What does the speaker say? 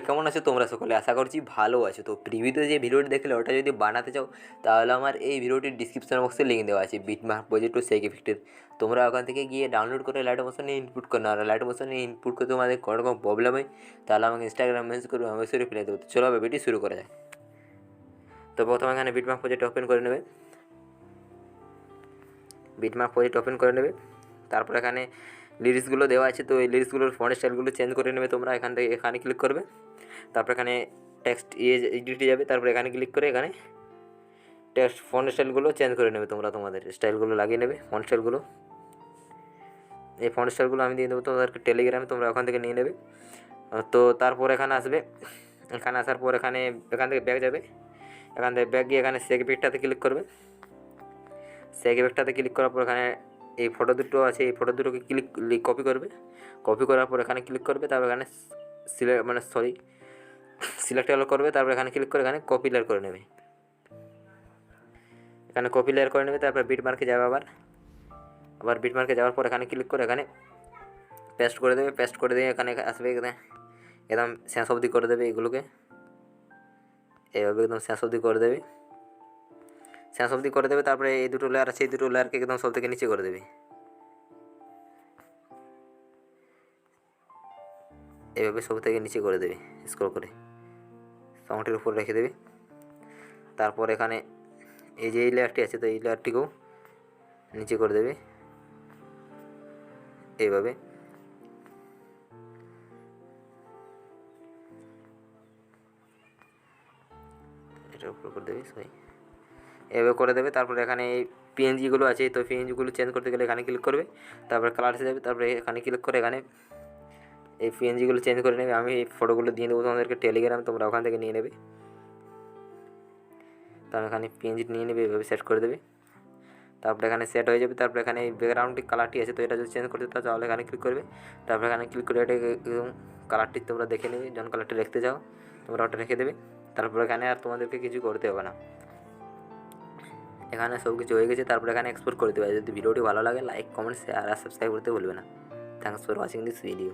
কেমন আছো তোমরা সকলে? আশা করছি ভালো আছো। তো প্রিভিউতে যে ভিডিওটি দেখলে ওটা যদি বানাতে চাও তাহলে আমার এই ভিডিওটির ডিসক্রিপশন বক্সে লিঙ্ক দেওয়া আছে বিটমার্ক প্রজেক্ট ও সেক ইফেক্টের। তোমরা ওখান থেকে গিয়ে ডাউনলোড করে লাইট মোশনে ইনপুট করে নাও। আর লাইট মোশনে ইনপুট করতে তোমাদের কোনো রকম প্রবলেম হয় তাহলে আমাকে ইনস্টাগ্রাম মেসেজ করবে, অবশ্যই রিপ্লাই দেবো। তো চলো ভিডিওটি শুরু করা যায়। তো প্রথমে এখানে বিটমার্ক প্রজেক্ট ওপেন করে নেবে, বিটমার্ক প্রজেক্ট ওপেন করে নেবে। তারপর এখানে লিরিক্সগুলো দেওয়া আছে, তো এই লিরিক্সগুলোর ফন্ট স্টাইলগুলো চেঞ্জ করে নেবে তোমরা। এখান থেকে এখানে ক্লিক করবে, তারপর এখানে টেক্সট এডিটে যাবে, তারপর এখানে ক্লিক করে এখানে টেক্সট ফন্ট স্টাইলগুলো চেঞ্জ করে নেবে তোমরা, তোমাদের স্টাইলগুলো লাগিয়ে নেবে ফন্ট স্টাইলগুলো। এই ফন্ট স্টাইলগুলো আমি দিয়ে দেবো তোমাদেরকে টেলিগ্রামে, তোমরা ওখান থেকে নিয়ে নেবে। তো তারপর এখানে আসবে, এখানে আসার পর এখানে এখান থেকে ব্যাক যাবে, এখান থেকে ব্যাক গিয়ে এখানে সেক ইফেক্টটাতে ক্লিক করবে। সেক ইফেক্টটাতে ক্লিক করার পর এখানে এই ফটো দুটো আছে, এই ফটো দুটোকে কপি করবে। কপি করার পর এখানে ক্লিক করবে, তারপর এখানে সিলেক্ট অল করবে, তারপর এখানে ক্লিক করে এখানে কপি লেয়ার করে নেবে। এখানে কপি লেয়ার করে নেবে, তারপর বিটমার্কে যাবে। আবার বিটমার্কে যাওয়ার পর এখানে ক্লিক করে এখানে পেস্ট করে দেবে। পেস্ট করে দিয়ে এখানে আসবে, একদম শেষ অবধি করে দেবে। এগুলোকে এইভাবে একদম শেষ অবধি করে দেবে, শেষ অবধি করে দেবে। তারপরে এই দুটো লেয়ার আছে, এই দুটো লেয়ারকে একদম সব থেকে নিচে করে দেবে, এইভাবে সব থেকে নিচে করে দেবে স্ক্রল করে সাউন্ডের উপর রেখে দেবে। তারপর এখানে এই যে এই লেয়ারটি আছে, তো এই লেয়ারটিকেও নিচে করে দেবে এইভাবে। এটার উপর করে দেবে, এভাবে করে দেবে। তারপরে এখানে এই পিএনজিগুলো আছে, তো পিএনজিগুলো চেঞ্জ করতে গেলে এখানে ক্লিক করবে, তারপরে কালার এসে যাবে, তারপরে এখানে ক্লিক করে এখানে এই পিএনজিগুলো চেঞ্জ করে নেবে। আমি এই ফটোগুলো দিয়ে দেবো তোমাদেরকে টেলিগ্রাম, তোমরা ওখান থেকে নিয়ে নেবে। তো আমি এখানে পিএনজি নিয়ে নেবে, এভাবে সেট করে দেবে। তারপরে এখানে সেট হয়ে যাবে। তারপরে এখানে এই ব্যাকগ্রাউন্ডটি কালারটি আছে, তো এটা যদি চেঞ্জ করতে চাও তাহলে এখানে ক্লিক করবে। তারপরে এখানে ক্লিক করে এটা একদম কালারটি তোমরা দেখে নেবে, যখন কালারটি রাখতে চাও তোমরা ওটা রেখে দেবে। তারপর এখানে আর তোমাদেরকে কিছু করতে হবে না, এখানে সব কিছু হয়ে গেছে। তারপরে এখানে এক্সপোর্ট করে দেবে। যদি ভিডিওটি ভালো লাগে লাইক, কমেন্ট, শেয়ার আর সাবস্ক্রাইব করতে ভুলবে না। Thanks for watching this video.